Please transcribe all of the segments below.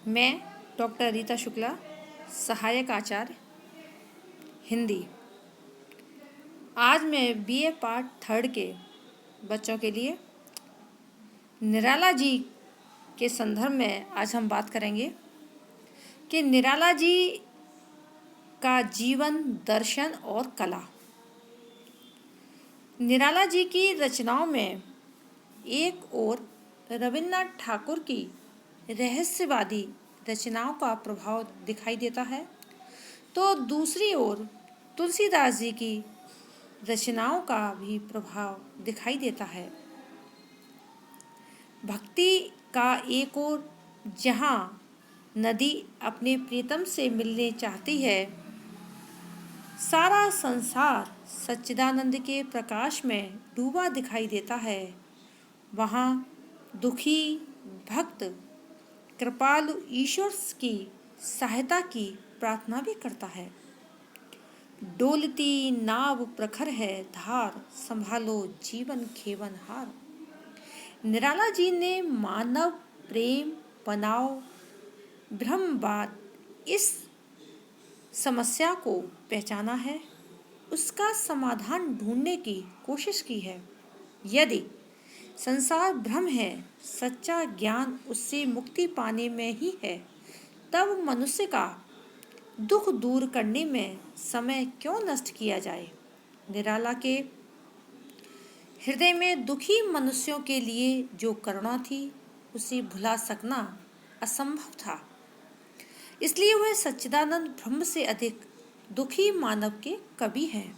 मैं डॉक्टर रीता शुक्ला, सहायक आचार्य हिंदी। आज मैं बीए पार्ट 3 के बच्चों के लिए निराला जी के संदर्भ में आज हम बात करेंगे कि निराला जी का जीवन, दर्शन और कला। निराला जी की रचनाओं में एक ओर रविन्द्रनाथ ठाकुर की रहस्यवादी रचनाओं का प्रभाव दिखाई देता है, तो दूसरी ओर तुलसीदास जी की रचनाओं का भी प्रभाव दिखाई देता है। भक्ति का एक ओर जहाँ नदी अपने प्रीतम से मिलने चाहती है, सारा संसार सच्चिदानंद के प्रकाश में डूबा दिखाई देता है, वहाँ दुखी भक्त कृपालु ईश्वर की सहायता की प्रार्थना भी करता है। डोलती नाव प्रखर है धार, संभालो जीवन खेवन हार। निराला जी ने मानव प्रेम, बनाव, ब्रह्मवाद इस समस्या को पहचाना है, उसका समाधान ढूंढने की कोशिश की है। यदि संसार भ्रम है, सच्चा ज्ञान उससे मुक्ति पाने में ही है, तब मनुष्य का दुख दूर करने में समय क्यों नष्ट किया जाए। निराला के हृदय में दुखी मनुष्यों के लिए जो करुणा थी, उसे भुला सकना असंभव था। इसलिए वह सच्चिदानंद ब्रह्म से अधिक दुखी मानव के कवि हैं।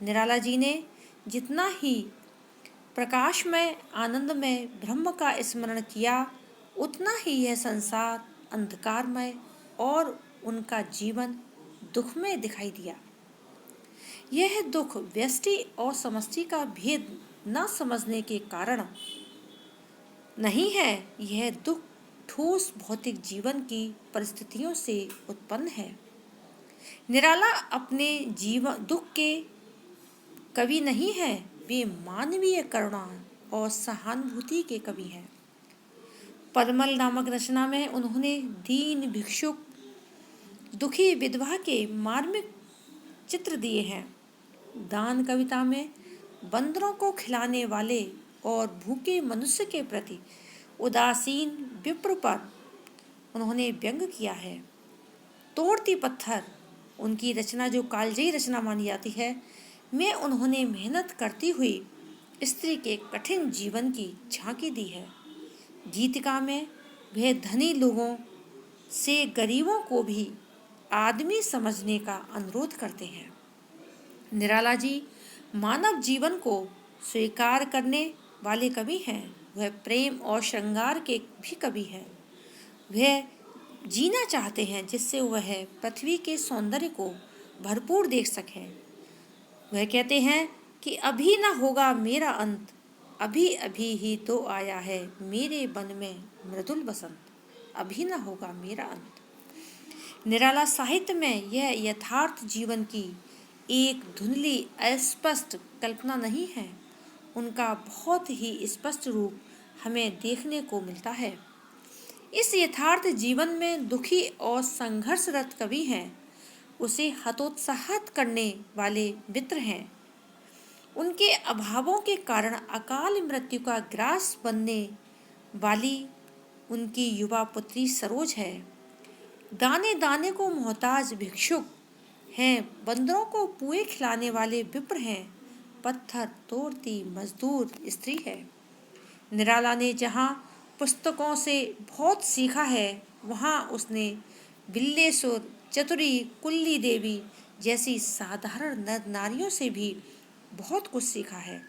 निराला जी ने जितना ही प्रकाशमय आनंदमय ब्रह्म का स्मरण किया, उतना ही यह संसार अंधकारमय और उनका जीवन दुखमय दिखाई दिया। यह दुख व्यष्टि और समष्टि का भेद न समझने के कारण नहीं है, यह दुख ठोस भौतिक जीवन की परिस्थितियों से उत्पन्न है। निराला अपने जीवन दुख के कवि नहीं है, वे मानवीय करुणा और सहानुभूति के कवि हैं। परमल नामक रचना में उन्होंने दीन भिक्षुक, दुखी विधवा के मार्मिक चित्र दिए हैं। दान कविता में बंदरों को खिलाने वाले और भूखे मनुष्य के प्रति उदासीन विप्र पर उन्होंने व्यंग किया है। तोड़ती पत्थर उनकी रचना, जो कालजयी रचना मानी जाती है, में उन्होंने मेहनत करती हुई स्त्री के कठिन जीवन की झांकी दी है। गीतिका में वह धनी लोगों से गरीबों को भी आदमी समझने का अनुरोध करते हैं। निराला जी मानव जीवन को स्वीकार करने वाले कवि हैं। वह प्रेम और श्रृंगार के भी कवि हैं। वह जीना चाहते हैं जिससे वह पृथ्वी के सौंदर्य को भरपूर देख सकें। वह कहते हैं कि अभी न होगा मेरा अंत, अभी अभी ही तो आया है मेरे वन में मृदुल बसंत, अभी न होगा मेरा अंत। निराला साहित्य में यह यथार्थ जीवन की एक धुंधली अस्पष्ट कल्पना नहीं है, उनका बहुत ही स्पष्ट रूप हमें देखने को मिलता है। इस यथार्थ जीवन में दुखी और संघर्षरत कवि हैं, उसे हतोत्साहित करने वाले मित्र हैं। उनके अभावों के कारण अकाल मृत्यु का ग्रास बनने वाली उनकी युवा पुत्री सरोज है। दाने दाने को मोहताज भिक्षुक हैं, बंदरों को पुए खिलाने वाले विप्र हैं, पत्थर तोड़ती मजदूर स्त्री है। निराला ने जहाँ पुस्तकों से बहुत सीखा है, वहाँ उसने बिल्लेश्वर, चतुरी, कुल्ली देवी जैसी साधारण नर नारियों से भी बहुत कुछ सीखा है।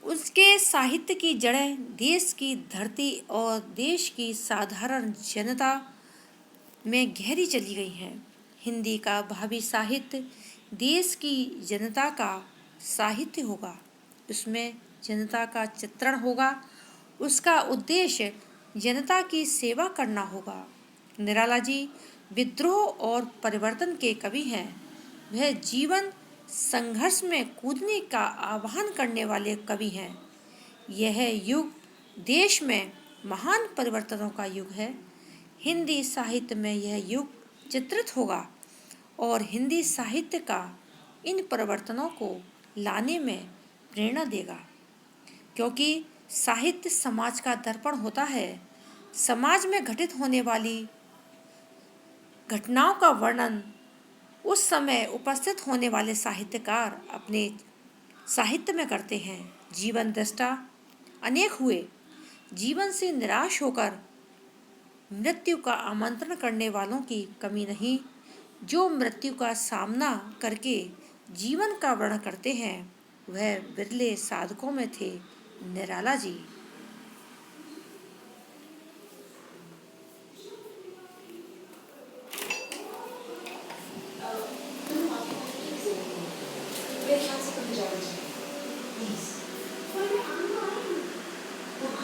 उसके साहित्य की जड़ें देश की धरती और देश की साधारण जनता में गहरी चली गई हैं। हिंदी का भावी साहित्य देश की जनता का साहित्य होगा, उसमें जनता का चित्रण होगा, उसका उद्देश्य जनता की सेवा करना होगा। निराला जी विद्रोह और परिवर्तन के कवि हैं। वह जीवन संघर्ष में कूदने का आह्वान करने वाले कवि हैं। यह युग देश में महान परिवर्तनों का युग है। हिंदी साहित्य में यह युग चित्रित होगा और हिंदी साहित्य का इन परिवर्तनों को लाने में प्रेरणा देगा, क्योंकि साहित्य समाज का दर्पण होता है। समाज में घटित होने वाली घटनाओं का वर्णन उस समय उपस्थित होने वाले साहित्यकार अपने साहित्य में करते हैं। जीवन दृष्टा अनेक हुए। जीवन से निराश होकर मृत्यु का आमंत्रण करने वालों की कमी नहीं। जो मृत्यु का सामना करके जीवन का वर्णन करते हैं वह बिरले साधकों में थे। निराला जी।